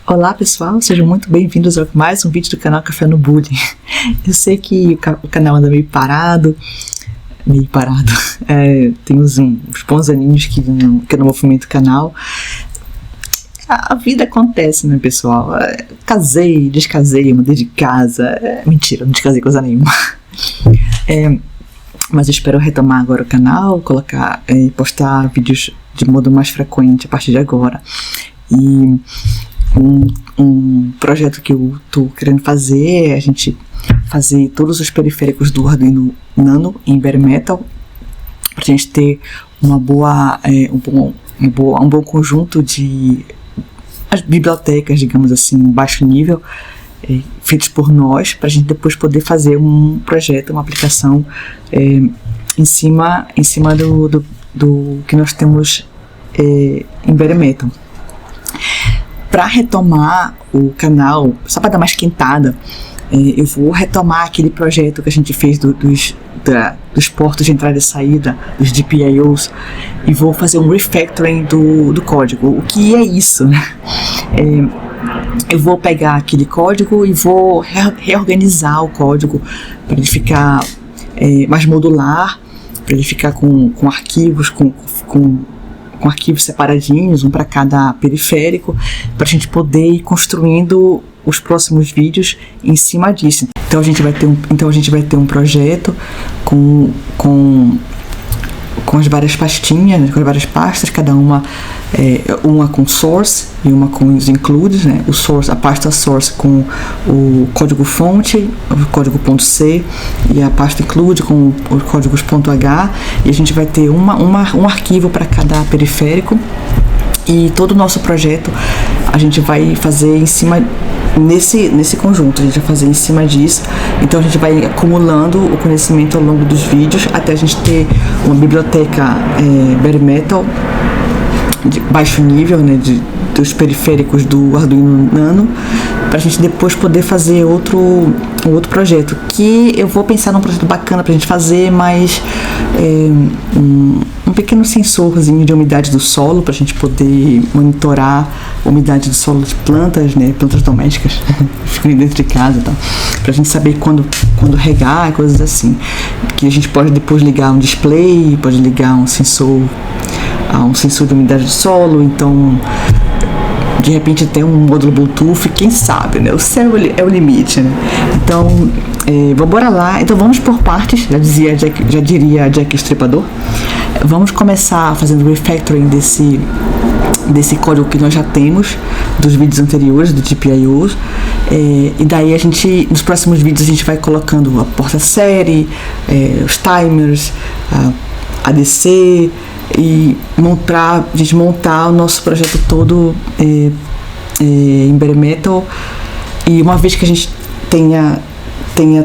Olá pessoal, sejam muito bem-vindos a mais um vídeo do canal Café no Bullying. Eu sei que o canal anda meio parado, tem uns bons aninhos que eu não movimento o canal. A vida acontece, né, pessoal? Casei, descasei, mudei de casa. Mentira, não descasei coisa nenhuma. Mas eu espero retomar agora o canal, postar vídeos de modo mais frequente a partir de agora. E um projeto que eu tô querendo fazer é a gente fazer todos os periféricos do Arduino Nano em Bare Metal, pra gente ter um bom conjunto de bibliotecas, digamos assim, baixo nível, feitos por nós, pra gente depois poder fazer um projeto, uma aplicação em cima do que nós temos em Bare Metal. Para retomar o canal, só para dar uma esquentada, eu vou retomar aquele projeto que a gente fez dos portos de entrada e saída, dos GPIOs, e vou fazer um refactoring do código. O que é isso, né? Eu vou pegar aquele código e vou reorganizar o código para ele ficar mais modular, para ele ficar com arquivos, com arquivos separadinhos, um para cada periférico, para a gente poder ir construindo os próximos vídeos em cima disso. Então a gente vai ter um projeto com as várias pastinhas, com as várias pastas, cada uma com source e uma com os includes, né? A pasta source com o código fonte, o código .c, e a pasta include com os códigos .h, e a gente vai ter um arquivo para cada periférico, e todo o nosso projeto a gente vai fazer em cima nesse conjunto, a gente vai fazer em cima disso. Então a gente vai acumulando o conhecimento ao longo dos vídeos até a gente ter uma biblioteca Bare Metal de baixo nível, né, dos periféricos do Arduino Nano, para a gente depois poder fazer um outro projeto, que eu vou pensar num projeto bacana para a gente fazer, mas um pequeno sensorzinho de umidade do solo, para a gente poder monitorar a umidade do solo de plantas, né, plantas domésticas, ficam dentro de casa e tal, para a gente saber quando regar, coisas assim, que a gente pode depois ligar um display, pode ligar um sensor de umidade do solo, então de repente até um módulo Bluetooth, quem sabe, né? O céu é o limite, né? Então, bora lá. Então vamos por partes, já diria Jack Estripador. Vamos começar fazendo o refactoring desse código que nós já temos dos vídeos anteriores, do GPIOs, e daí nos próximos vídeos a gente vai colocando a porta-série, os timers, a ADC, e a gente montar o nosso projeto todo em Bare Metal. E uma vez que a gente tenha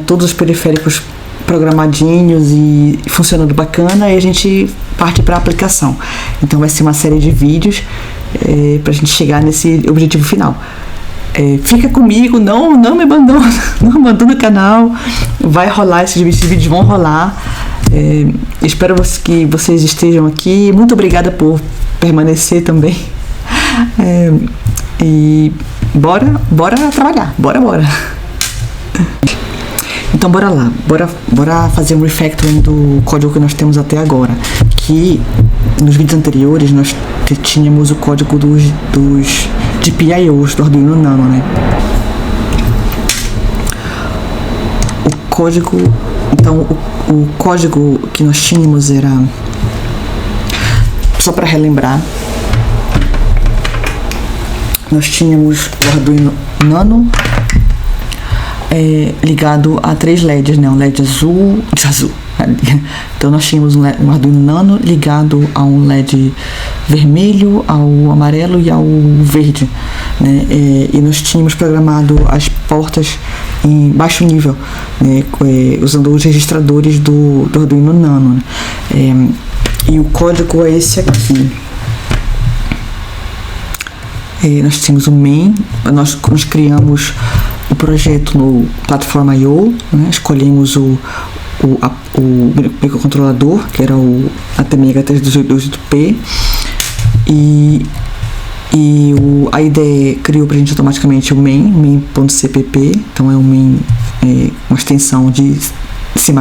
todos os periféricos programadinhos e funcionando bacana, e a gente parte para a aplicação. Então vai ser uma série de vídeos para a gente chegar nesse objetivo final. Fica comigo, não me abandona, não abandona o canal, vai rolar, esses vídeos vão rolar. Espero que vocês estejam aqui. Muito obrigada por permanecer também. E bora trabalhar, bora. Então bora lá, bora fazer um refactoring do código que nós temos até agora, que nos vídeos anteriores nós tínhamos o código dos GPIOs do Arduino Nano, né? Então o código que nós tínhamos era, só para relembrar, nós tínhamos o Arduino Nano ligado a 3 LEDs, né? Um LED azul. Então nós tínhamos um Arduino Nano ligado a um LED vermelho, ao amarelo e ao verde, né? E nós tínhamos programado as portas em baixo nível, né? Usando os registradores do Arduino Nano, né? E o código é esse aqui. Nós tínhamos o main, nós criamos o projeto no Platform.io, né? Escolhemos o microcontrolador, que era o ATmega 3228P, e a IDE criou pra gente automaticamente o main.cpp, então é um main, uma extensão de C++.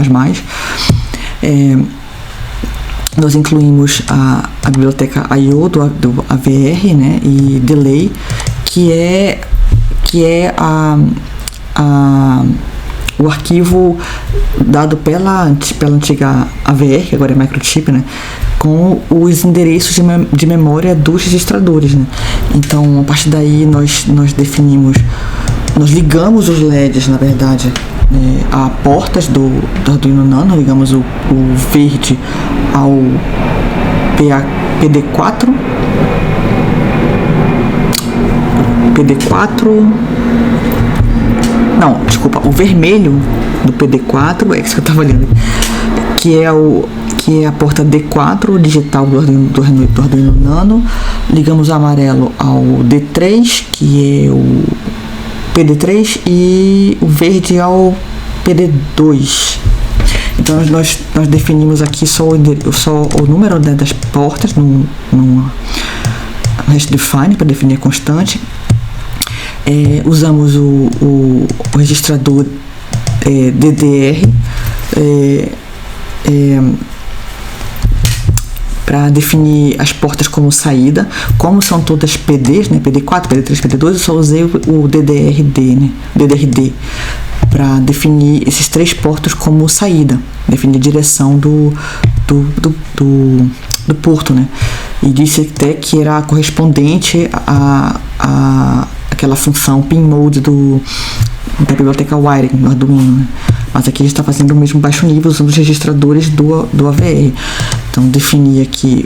Nós incluímos a biblioteca I/O do AVR, né, e Delay, que é o arquivo dado pela antiga AVR, que agora é Microchip, né, com os endereços de memória dos registradores, né. Então, a partir daí, nós ligamos os LEDs, na verdade, a portas do Arduino Nano, ligamos o verde ao PD4, não, desculpa, o vermelho do PD4, é isso que eu estava olhando, que é a porta D4 digital do Arduino Nano. Ligamos o amarelo ao D3, que é o PD3, e o verde ao PD2. Então nós definimos aqui só o número, né, das portas no REST define para definir a constante. Usamos o registrador DDR para definir as portas como saída. Como são todas PDs, né, PD4, PD3, PD2, eu só usei o DDRD, né, DDRD, para definir esses 3 portos como saída, definir a direção do porto, né, e disse até que era correspondente a aquela função pinMode da biblioteca Wiring no Arduino, né? Mas aqui a gente está fazendo o mesmo baixo nível usando os registradores do AVR. Então defini aqui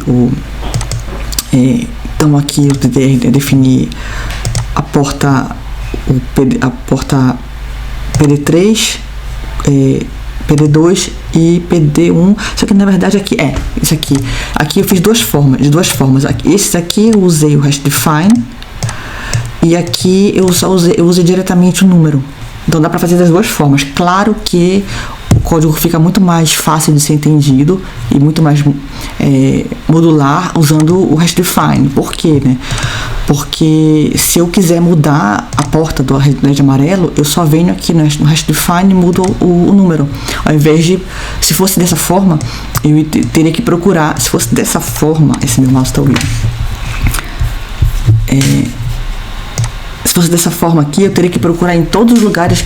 então aqui o DDR definir a porta PD3, PD2 e PD1. Só que na verdade aqui aqui eu fiz de duas formas. Esse aqui eu usei o REST define, e aqui eu usei diretamente o número. Então dá para fazer das duas formas. Claro que o código fica muito mais fácil de ser entendido e muito mais modular usando o REST define. Por quê, né? Porque se eu quiser mudar a porta do LED amarelo, eu só venho aqui no REST define e mudo o número. Ao invés de, se fosse dessa forma, eu teria que procurar. Se fosse dessa forma, esse meu mouse está horrível. Se fosse dessa forma aqui, eu teria que procurar em todos os lugares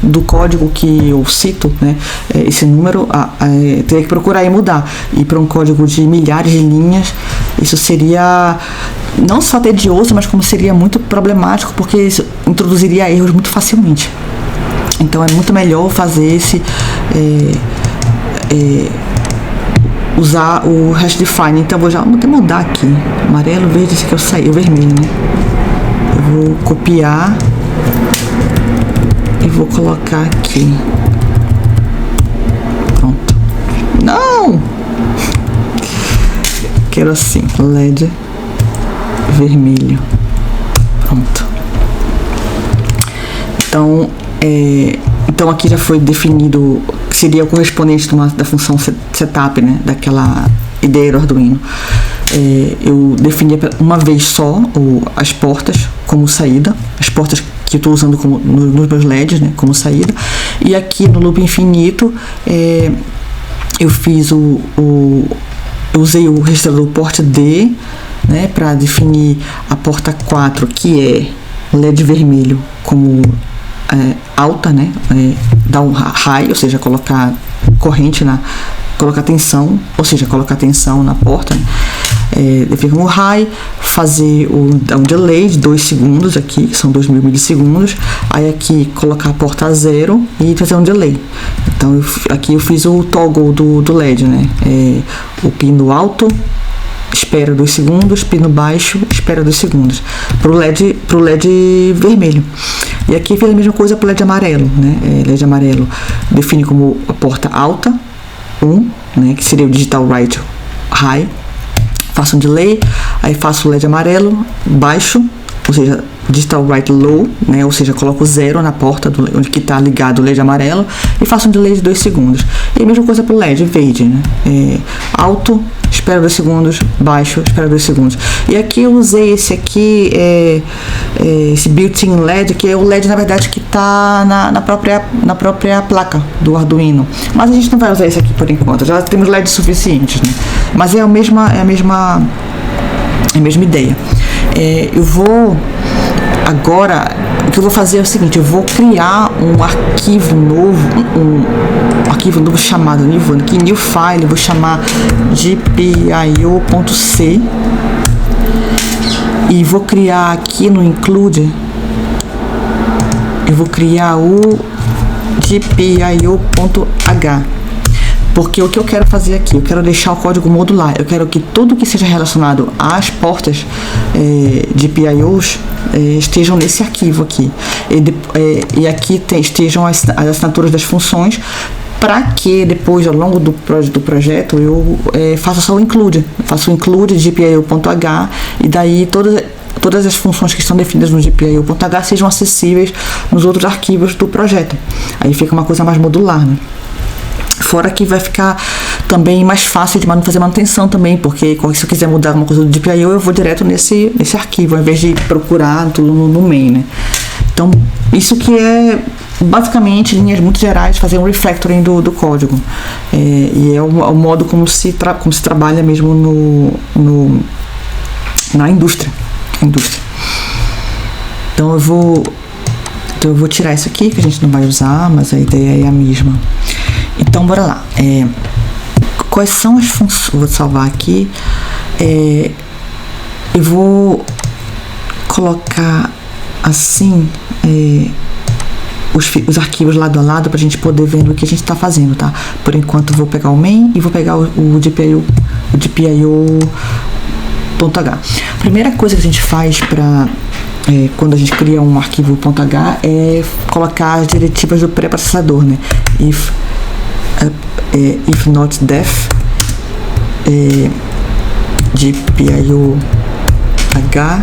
do código que eu cito, né, esse número, teria que procurar e mudar. E para um código de milhares de linhas, isso seria não só tedioso, mas como seria muito problemático, porque isso introduziria erros muito facilmente. Então é muito melhor fazer usar o REST define. Então vou até mudar aqui, amarelo, verde, esse aqui eu saí, o vermelho, né? Eu vou copiar e vou colocar aqui. Pronto. Não! Quero assim, LED vermelho. Pronto. Então aqui já foi definido que seria o correspondente da função setup, né, daquela ideia do Arduino. Eu defini uma vez só as portas como saída, as portas que eu estou usando nos meus LEDs, né, como saída. E aqui no loop infinito eu fiz eu usei o registrador port D, né, para definir a porta 4, que é LED vermelho, como alta, né, dar um high, ou seja, colocar corrente colocar tensão, ou seja, colocar tensão na porta, né? Define um high, fazer um delay de 2 segundos aqui, que são 2000 milissegundos, aí aqui colocar a porta a 0 e fazer um delay. Então aqui eu fiz o toggle do LED, né? O pino alto espera 2 segundos, pino baixo espera 2 segundos pro LED vermelho. E aqui fiz a mesma coisa pro LED amarelo, né? LED amarelo define como a porta alta 1, né, que seria o digital write high, faço um delay, aí faço o LED amarelo baixo, ou seja, digital write low, né, ou seja, coloco 0 na porta onde que está ligado o LED amarelo, e faço um delay de 2 segundos. E a mesma coisa para o LED, verde, né? Alto, espera 2 segundos, baixo, espera 2 segundos. E aqui eu usei esse aqui, esse built-in LED, que é o LED, na verdade, que está na própria placa do Arduino. Mas a gente não vai usar esse aqui por enquanto, já temos LEDs suficientes, né? Mas é a mesma ideia. Eu vou agora, o que eu vou fazer é o seguinte: eu vou criar um arquivo novo, chamado new file, vou chamar gpio.c, e vou criar aqui no include, eu vou criar o gpio.h. Porque o que eu quero fazer aqui, eu quero deixar o código modular. Eu quero que tudo que seja relacionado às portas de PIOs estejam nesse arquivo aqui. E aqui estejam as assinaturas das funções, para que depois, ao longo do projeto, eu faça só o include. Faço o include de GPIO.h, e daí todas as funções que estão definidas no GPIO.h sejam acessíveis nos outros arquivos do projeto. Aí fica uma coisa mais modular, né? Fora que vai ficar também mais fácil de fazer manutenção também, porque se eu quiser mudar alguma coisa do GPIO, eu vou direto nesse arquivo, ao invés de procurar tudo no main, né? Então, isso que é basicamente, em linhas muito gerais, fazer um refactoring do código. E é o modo como se trabalha mesmo na indústria. Então eu vou tirar isso aqui, que a gente não vai usar, mas a ideia é a mesma. Então, bora lá. Quais são as funções? Vou salvar aqui. Eu vou colocar assim os arquivos lado a lado para a gente poder ver o que a gente está fazendo, tá? Por enquanto, eu vou pegar o main e vou pegar o GPIO.h. Primeira coisa que a gente faz quando a gente cria um arquivo .h é colocar as diretivas do pré-processador, né? If not def GPIO h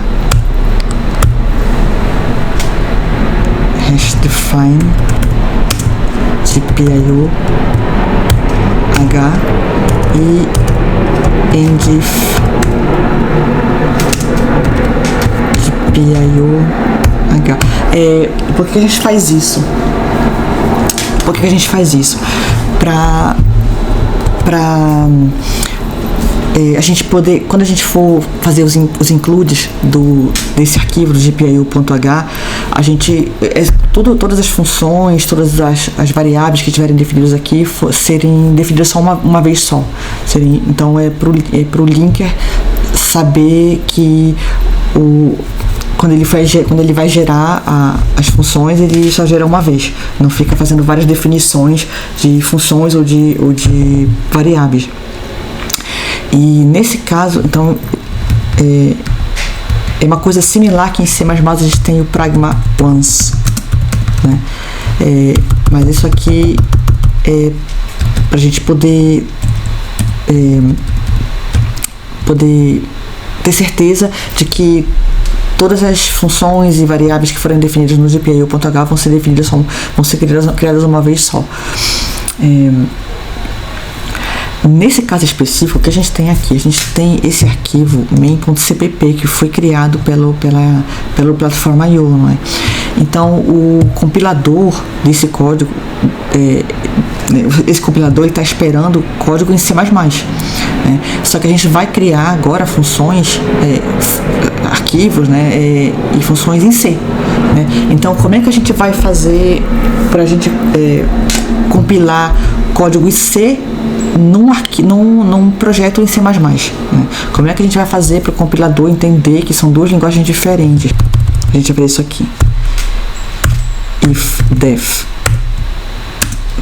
hash define GPIO h e endif GPIO h. Por que a gente faz isso? Para a gente poder, quando a gente for fazer os includes desse arquivo do GPIO.h, a gente todas as funções, todas as variáveis que estiverem definidas aqui serem definidas só uma vez só. Então pro linker saber que quando ele vai gerar as funções, ele só gera uma vez, não fica fazendo várias definições de funções ou de variáveis. E nesse caso, então, é uma coisa similar que em C++ a gente tem o pragma once, né? Mas isso aqui é para a gente poder ter certeza de que todas as funções e variáveis que forem definidas no GPIO.h vão ser criadas uma vez só. Nesse caso específico, o que a gente tem aqui? A gente tem esse arquivo main.cpp que foi criado pela plataforma IO, não é? Então, o compilador desse código, esse compilador está esperando código em C++, né? Só que a gente vai criar agora funções, arquivos, né, e funções em C, né? Então, como é que a gente vai fazer para a gente compilar código em C num projeto em C++, né? Como é que a gente vai fazer para o compilador entender que são duas linguagens diferentes? A gente vai ver isso aqui. If def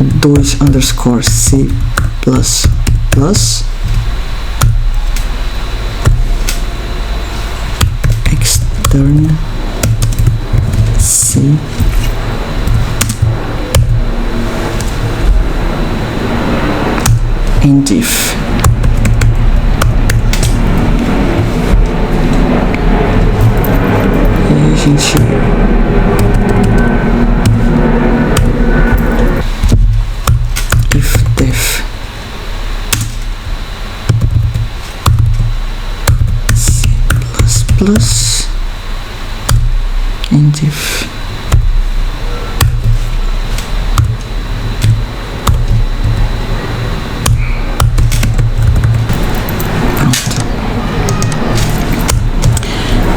2_c++ extern c endif. E a gente if def and if.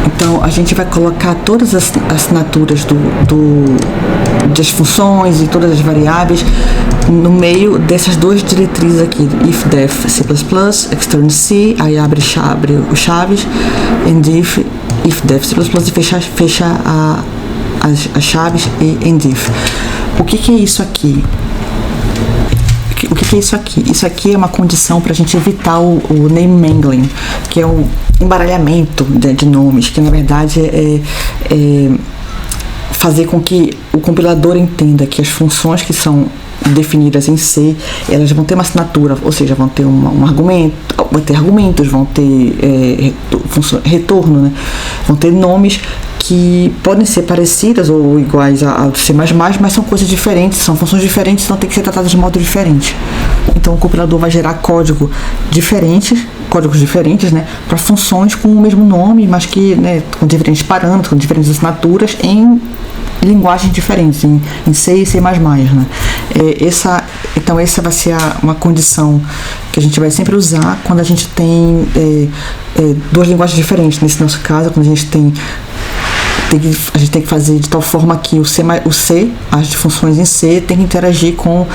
Então, a gente vai colocar todas as assinaturas das funções e todas as variáveis no meio dessas duas diretrizes aqui, if def C++, extern C, aí abre o chaves, and if def C++ e fecha as chaves e and if. O que é isso aqui? O que é isso aqui? Isso aqui é uma condição para a gente evitar o name mangling, que é o embaralhamento de nomes, que na verdade é fazer com que o compilador entenda que as funções que são definidas em C, elas vão ter uma assinatura, ou seja, vão ter um argumento, vão ter argumentos, vão ter retorno, né? Vão ter nomes que podem ser parecidas ou iguais ao C++, mas são coisas diferentes, são funções diferentes, então tem que ser tratadas de modo diferente. Então o compilador vai gerar códigos diferentes, né, para funções com o mesmo nome, mas que, né, com diferentes parâmetros, com diferentes assinaturas, em linguagens diferentes, em C e C++, né? Então essa vai ser uma condição que a gente vai sempre usar quando a gente tem duas linguagens diferentes. Nesse nosso caso, quando a gente a gente tem que fazer de tal forma que o C, as funções em C, tem que interagir com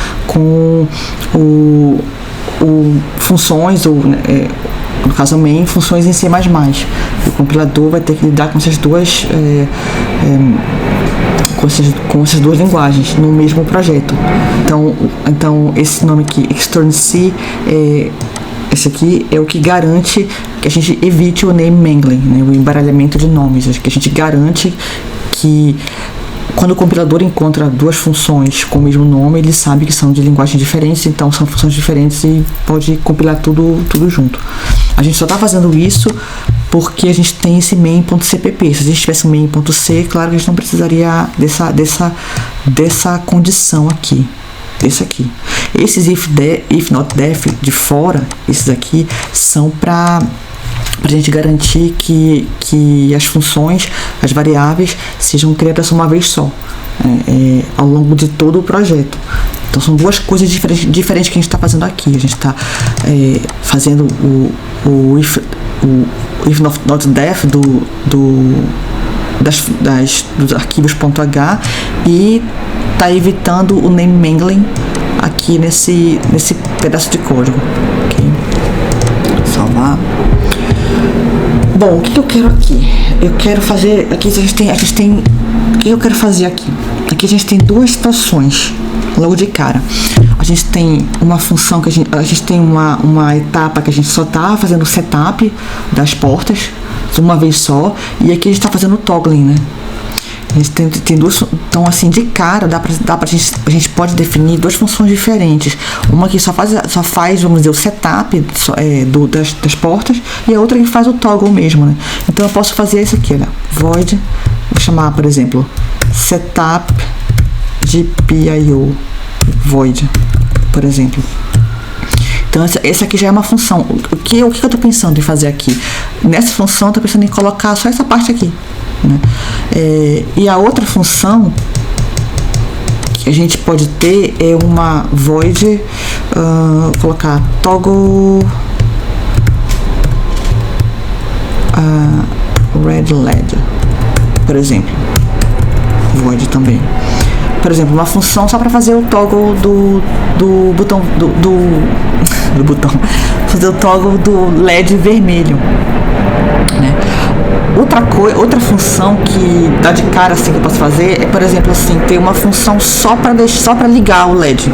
funções, ou no caso main, funções em C++. O compilador vai ter que lidar com essas duas com essas duas linguagens no mesmo projeto. Então esse nome aqui, extern C, esse aqui é o que garante que a gente evite o name mangling, né, o embaralhamento de nomes. Que a gente garante que quando o compilador encontra duas funções com o mesmo nome, ele sabe que são de linguagens diferentes, então são funções diferentes e pode compilar tudo junto. A gente só está fazendo isso porque a gente tem esse main.cpp. Se a gente tivesse um main.c, claro que a gente não precisaria dessa condição aqui. Esse aqui. Esses if not def de fora, esses aqui são para a gente garantir que as funções, as variáveis, sejam criadas uma vez só, ao longo de todo o projeto. Então são duas coisas diferentes que a gente está fazendo aqui. A gente está fazendo o if not def dos arquivos .h e está evitando o name mangling aqui nesse pedaço de código. Okay? Salvar. Bom, o que eu quero aqui? Eu quero fazer aqui, a gente tem o que eu quero fazer aqui? Aqui a gente tem duas situações logo de cara. A gente tem uma função que a gente tem uma etapa que a gente só está fazendo o setup das portas uma vez só, e aqui a gente está fazendo o toggling, né? A gente tem duas, então assim, de cara a gente pode definir duas funções diferentes. Uma que só faz, vamos dizer, o setup das portas, e a outra que faz o toggle mesmo, né? Então eu posso fazer isso aqui, né? Void, vou chamar, por exemplo, setup GPIO void, por exemplo. Então essa aqui já é uma função. O que eu estou pensando em fazer aqui? Nessa função eu estou pensando em colocar só essa parte aqui, né? E a outra função que a gente pode ter é uma void, colocar toggle red LED, por exemplo. Void também. Por exemplo, uma função só para fazer o toggle do botão do botão, fazer o toggle do LED vermelho, né? Outra função que dá de cara assim que eu posso fazer é, por exemplo, assim, ter uma função só para ligar o LED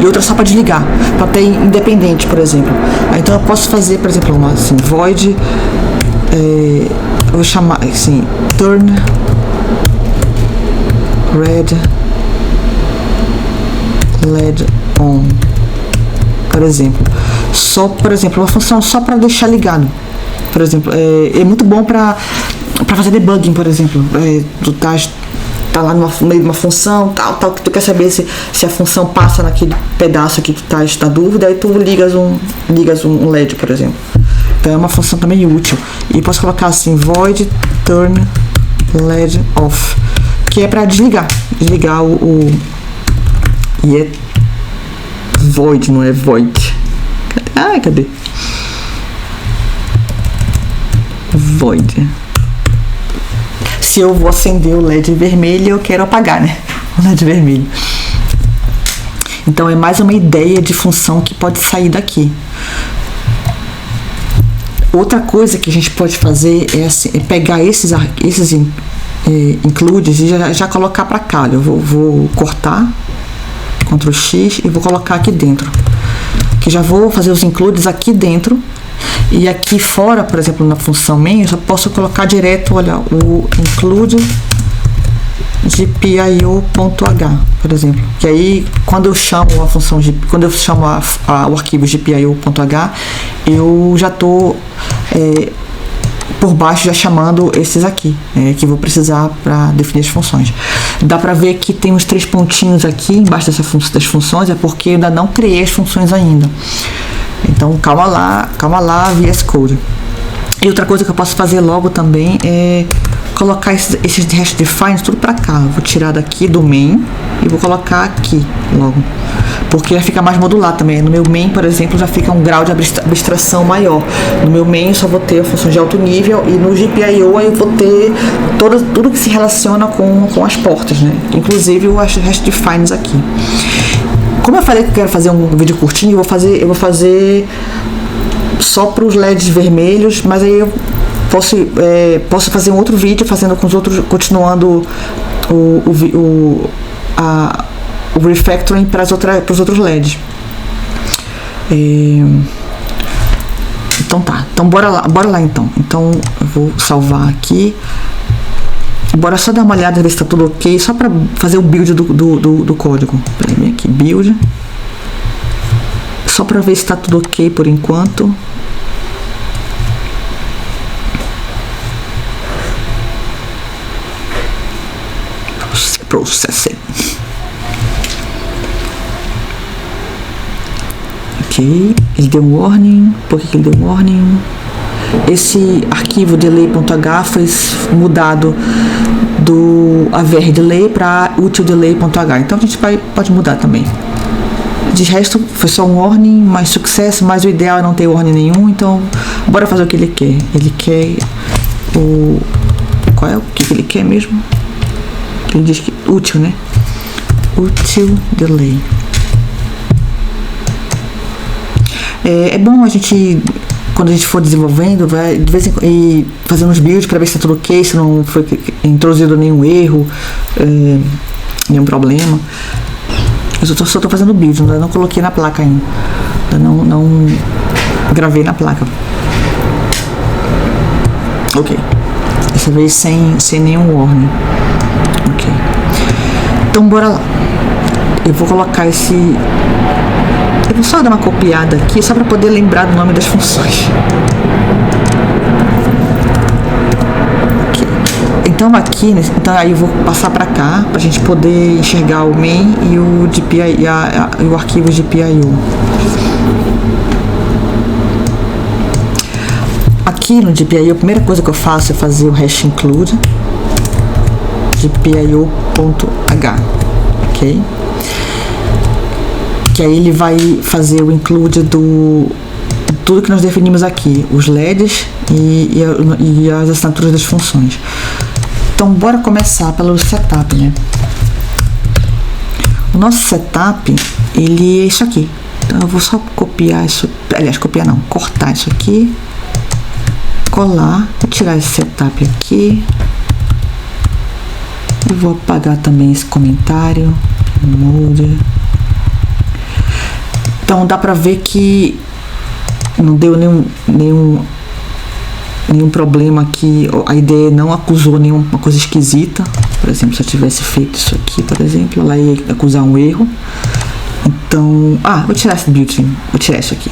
e outra só para desligar, para ter independente, por exemplo. Então eu posso fazer, por exemplo, uma assim, void, eu vou chamar assim, turn red LED on, por exemplo. Por exemplo, uma função só para deixar ligado. Por exemplo, é muito bom para fazer debugging, por exemplo. Tu tá lá no meio de uma função, tal, que tu quer saber se a função passa naquele pedaço que tu tá na dúvida, aí tu ligas um LED, por exemplo. Então é uma função também útil. E posso colocar assim, void turn LED off. que é para desligar e é void, não é void. Cadê? Void. Se eu vou acender o LED vermelho, eu quero apagar, né? O LED vermelho. Então é mais uma ideia de função que pode sair daqui. Outra coisa que a gente pode fazer é pegar esses includes e já colocar para cá. Eu vou cortar, Ctrl X, e vou colocar aqui dentro. Que já vou fazer os includes aqui dentro. E aqui fora, por exemplo, na função main, eu só posso colocar direto, olha, o include GPIO.h, por exemplo. Que aí, quando eu chamo a função quando eu chamo o arquivo GPIO.h, eu já estou por baixo já chamando esses aqui, que vou precisar para definir as funções. Dá para ver que tem uns 3 pontinhos aqui embaixo das funções, é porque eu ainda não criei as funções ainda. Então calma lá, VS Code. E outra coisa que eu posso fazer logo também é colocar esses hash defines tudo para cá. Eu vou tirar daqui do main e vou colocar aqui logo, porque vai ficar mais modular também. No meu main, por exemplo, já fica um grau de abstração maior. No meu main eu só vou ter a função de alto nível, e no GPIO aí eu vou ter tudo que se relaciona com as portas, né? Inclusive o hash defines aqui. Como eu falei que eu quero fazer um vídeo curtinho, eu vou fazer só para os LEDs vermelhos, mas aí eu posso fazer um outro vídeo fazendo com os outros, continuando o refactoring para os outros LEDs. Então tá, então bora lá então. Então eu vou salvar aqui. Bora só dar uma olhada, ver se tá tudo ok, só para fazer o build do código. Peraí, aqui, build. Só para ver se tá tudo ok por enquanto. Processing. Ok, ele deu um warning. Por que ele deu um warning? Esse arquivo delay.h foi mudado do AVR delay para util-delay.h. Então a gente pode mudar também. De resto, foi só um warning, mais sucesso, mas o ideal é não ter warning nenhum. Então, bora fazer o que ele quer. Ele quer qual é o que ele quer mesmo? Ele diz que útil, né? Util delay. É bom a gente, quando a gente for desenvolvendo, vai de vez em quando e fazendo uns builds para ver se tá tudo ok, se não foi introduzido nenhum erro, nenhum problema. Eu só tô fazendo build, ainda não coloquei na placa ainda. Ainda não gravei na placa. Ok. Dessa vez sem nenhum warning. Ok. Então bora lá. Eu vou colocar esse. Eu vou só dar uma copiada aqui, só para poder lembrar do nome das funções. Okay. Então aqui, então aí eu vou passar para cá, para a gente poder enxergar o main e o GPI, e o arquivo GPIO. Aqui no GPIO, a primeira coisa que eu faço é fazer o hash include GPIO.h, ok? Que aí ele vai fazer o include tudo que nós definimos aqui, os LEDs e as assinaturas das funções. Então bora começar pelo setup, né? O nosso setup, ele é isso aqui. Então eu vou só copiar isso, aliás, copiar não, cortar isso aqui, colar, vou tirar esse setup aqui, e vou apagar também esse comentário, mode. Então dá pra ver que não deu nenhum problema aqui, a IDE não acusou nenhuma coisa esquisita. Por exemplo, se eu tivesse feito isso aqui, por exemplo, ela ia acusar um erro. Então, vou tirar esse built-in, vou tirar isso aqui.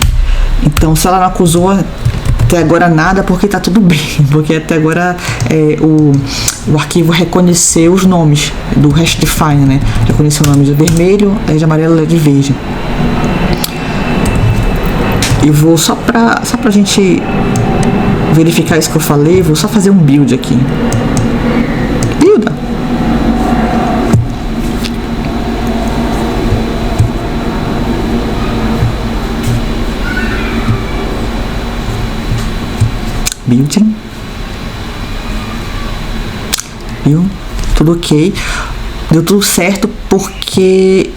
Então, se ela não acusou até agora nada, porque tá tudo bem, porque até agora o arquivo reconheceu os nomes do hash define, né? Reconheceu o nome de vermelho, de amarelo e de verde. E vou só pra gente verificar isso que eu falei, vou só fazer um build aqui. Builda! Building. Viu? Tudo ok. Deu tudo certo porque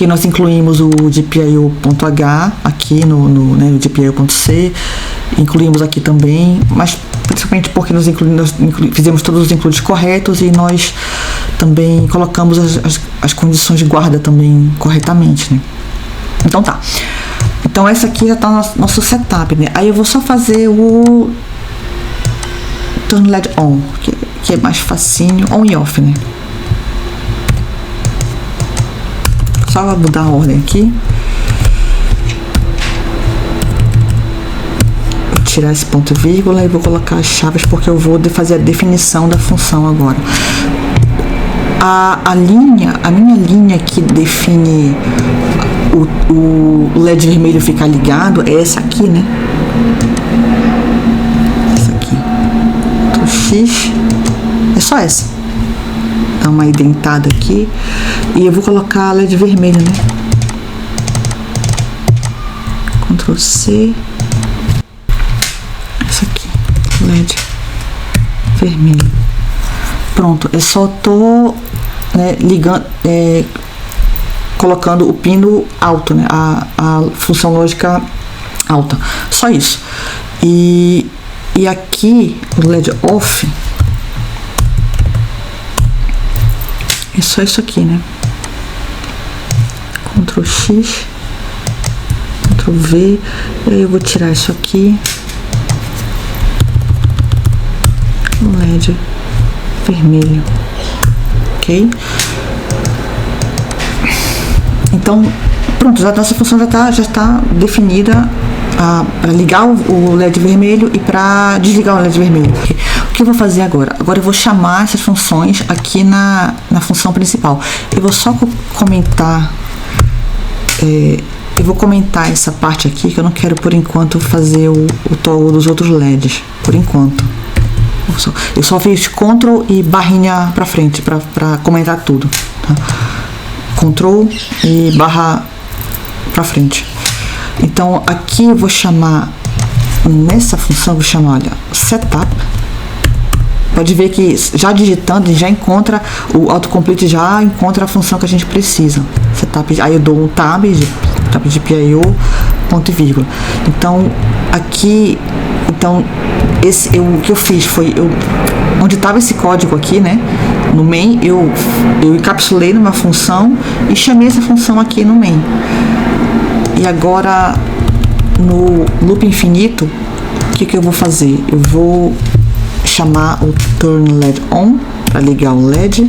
nós incluímos o GPIO.h aqui né, o GPIO.c, incluímos aqui também, mas principalmente porque nós fizemos todos os includes corretos e nós também colocamos as condições de guarda também corretamente, né? Então tá. Então essa aqui já está no nosso setup, né? Aí eu vou só fazer o Turn LED On, que é mais facinho, on e off, né? Só mudar a ordem aqui. Vou tirar esse ponto e vírgula e vou colocar as chaves porque eu vou fazer a definição da função agora. A minha linha que define o LED vermelho ficar ligado é essa aqui, né? Essa aqui. Ctrl X. É só essa. Dá uma indentada aqui. E eu vou colocar LED vermelho, né? Ctrl C. Essa aqui. LED vermelho. Pronto. Eu só tô, né, ligando, colocando o pino alto, né? A função lógica alta. Só isso. E aqui o LED off é só isso aqui, né? Ctrl X, Ctrl V, e aí eu vou tirar isso aqui. O LED vermelho, ok? Então, pronto, já nossa função já está definida para ligar o LED vermelho e para desligar o LED vermelho. O que eu vou fazer agora? Agora eu vou chamar essas funções aqui na função principal. Eu vou só comentar, eu vou comentar essa parte aqui, que eu não quero por enquanto fazer o toggle dos outros LEDs, por enquanto. Eu só fiz Ctrl e barrinha para frente para comentar tudo, tá? Ctrl e barra para frente. Então aqui eu vou chamar, nessa função eu vou chamar, olha, setup. Pode ver que já digitando já encontra o autocomplete, já encontra a função que a gente precisa. Setup, aí eu dou um tab de PIO, ponto e vírgula. Então aqui, o que eu fiz foi, onde estava esse código aqui, né, no main, eu encapsulei numa função e chamei essa função aqui no main. E agora no loop infinito, o que eu vou fazer? Eu vou chamar o Turn LED On para ligar o LED.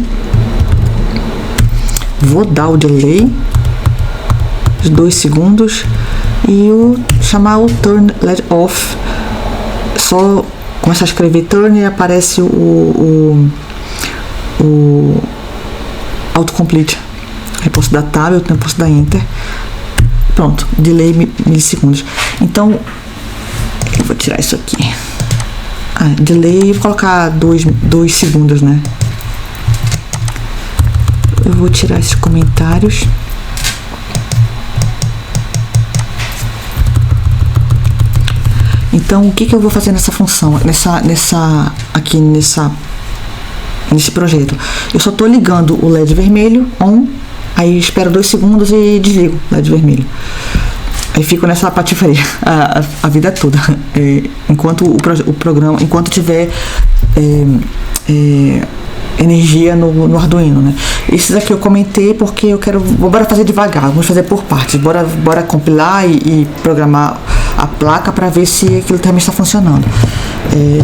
Vou dar o delay de 2 segundos e chamar o Turn LED Off. Só começar a escrever turn e aparece o autocomplete. Aí posso dar tab, eu também posso dar enter. Pronto, delay milissegundos. Então eu vou tirar isso aqui. Delay, vou colocar 2 segundos, né? Eu vou tirar esses comentários. Então, o que eu vou fazer nessa função, nesse projeto? Eu só estou ligando o LED vermelho, on, aí espero 2 segundos e desligo o LED vermelho. Aí fico nessa patifaria a vida toda, enquanto o programa, enquanto tiver energia no Arduino, né? Esses aqui eu comentei porque bora fazer devagar, vamos fazer por partes, bora compilar e programar a placa para ver se aquilo também está funcionando.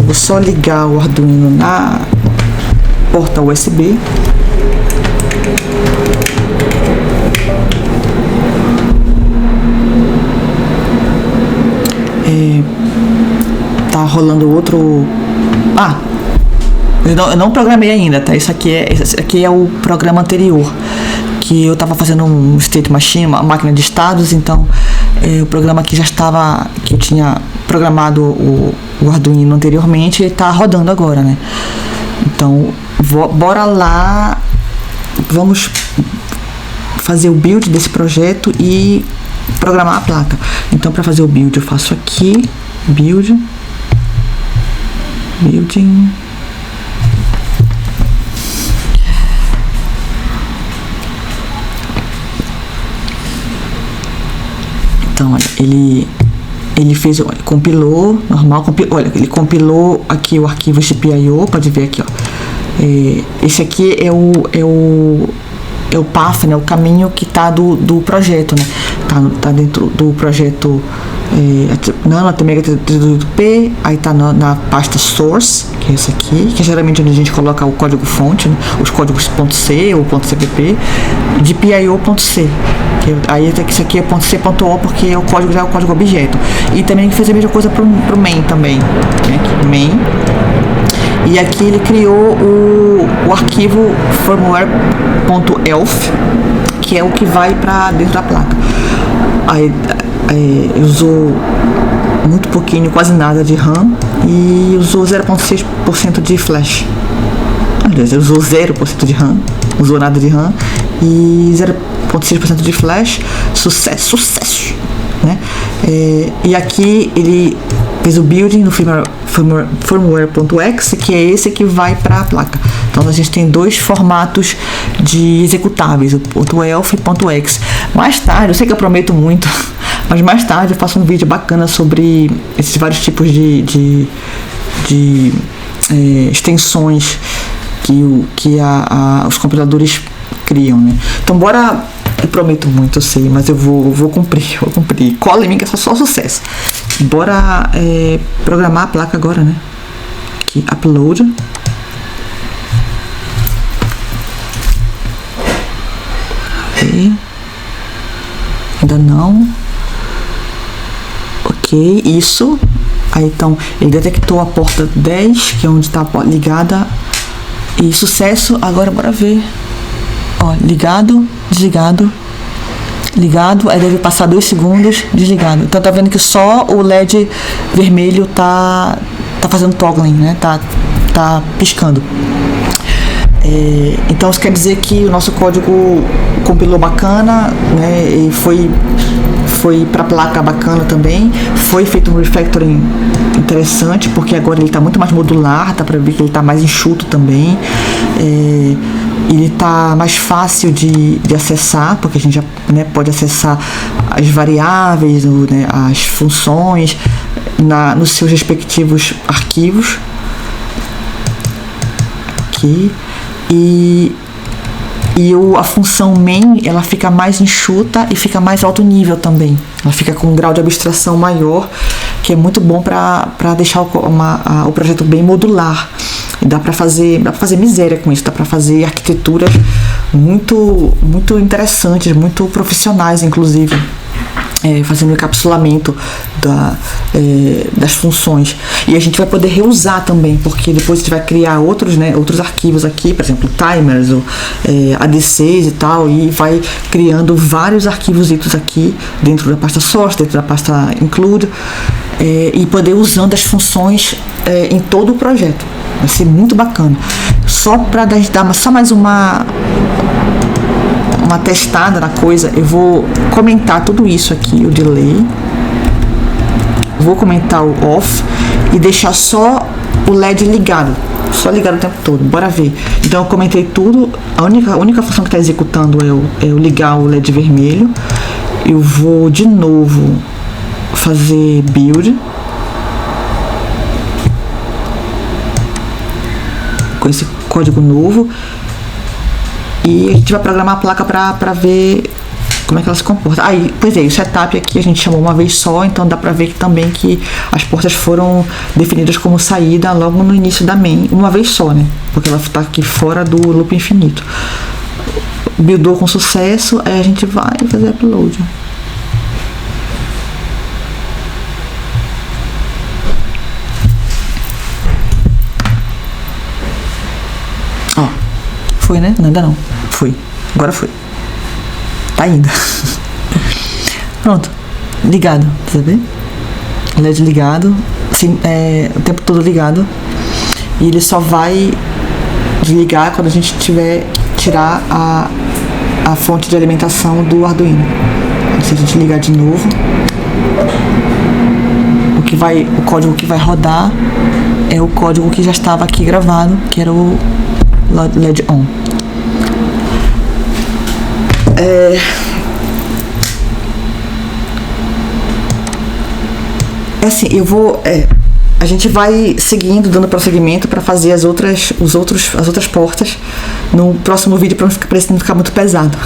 Vou só ligar o Arduino na porta USB. Tá rolando outro. Eu não programei ainda, tá? Esse aqui é o programa anterior, que eu estava fazendo um state machine, uma máquina de estados. Então o programa aqui já estava, que eu tinha programado o Arduino anteriormente, ele está rodando agora, né? Então bora lá, vamos fazer o build desse projeto e programar a placa. Então, para fazer o build, eu faço aqui, building. Então, olha, ele fez, olha, compilou, normal, olha, ele compilou aqui o arquivo GPIO, pode ver aqui, ó. Esse aqui é o path, né, o caminho que tá do projeto, né, tá dentro do projeto nano-atmega-328p, aí tá na pasta source, que é esse aqui, que é geralmente onde a gente coloca o código fonte, né, os códigos .c ou .cpp, de pio.c, aí isso aqui é .c.o porque o código já é o código objeto, e também fez a mesma coisa pro main também, né, aqui, main. E aqui ele criou o arquivo firmware.elf, que é o que vai para dentro da placa. Aí usou muito pouquinho, quase nada de RAM, e usou 0,6% de flash. Aliás, usou 0% de RAM, usou nada de RAM, e 0,6% de flash. Sucesso, né? E aqui ele fez o building no firmware.exe, que é esse que vai para a placa. Então a gente tem dois formatos de executáveis, o .elf e .exe. Mais tarde, eu sei que eu prometo muito, mas mais tarde eu faço um vídeo bacana sobre esses vários tipos de extensões que os compiladores criam, né? Então bora. Eu prometo muito, eu sei, mas eu vou cumprir. Cola em mim que é só sucesso. Bora programar a placa agora, né? Aqui, upload. Ainda não. Ok, isso. Aí então, ele detectou a porta 10, que é onde está ligada. E sucesso, agora bora ver. Ó, ligado, desligado, ligado, aí deve passar 2 segundos, desligado. Então tá vendo que só o LED vermelho tá fazendo toggling, né? Tá piscando. Então isso quer dizer que o nosso código compilou bacana, né? E foi para placa bacana também. Foi feito um refactoring interessante, porque agora ele está muito mais modular, dá para ver que ele está mais enxuto também. Ele está mais fácil de acessar, porque a gente já, né, pode acessar as variáveis, né, as funções nos seus respectivos arquivos. Aqui. A função main, ela fica mais enxuta e fica mais alto nível também. Ela fica com um grau de abstração maior, que é muito bom para deixar o projeto bem modular. E dá para fazer miséria com isso, dá para fazer arquiteturas muito interessantes, muito profissionais, inclusive. Fazendo o encapsulamento das funções. E a gente vai poder reusar também, porque depois a gente vai criar outros arquivos aqui, por exemplo, timers, ADCs e tal, e vai criando vários arquivos aqui dentro da pasta source, dentro da pasta include, e poder usando as funções em todo o projeto. Vai ser muito bacana. Só para dar só mais uma testada na coisa, eu vou comentar tudo isso aqui, o delay, vou comentar o off e deixar só o LED ligado, só ligado o tempo todo. Bora ver. Então eu comentei tudo. A única função que está executando é eu ligar o LED vermelho. Eu vou de novo fazer build com esse código novo. E a gente vai programar a placa para ver como é que ela se comporta. Pois é, o setup aqui a gente chamou uma vez só, então dá para ver também que as portas foram definidas como saída logo no início da main, uma vez só, né? Porque ela está aqui fora do loop infinito. Buildou com sucesso, aí a gente vai fazer upload. Ó, foi, né? Não, ainda não. Foi. Agora foi. Tá indo. Pronto. Ligado. Tá vendo? LED ligado. Sim, o tempo todo ligado. E ele só vai desligar quando a gente tiver tirar a fonte de alimentação do Arduino. Se a gente ligar de novo, o código que vai rodar é o código que já estava aqui gravado, que era o LED ON. Assim, a gente vai seguindo, dando prosseguimento para fazer as outras portas no próximo vídeo, para não ficar parecendo ficar muito pesado.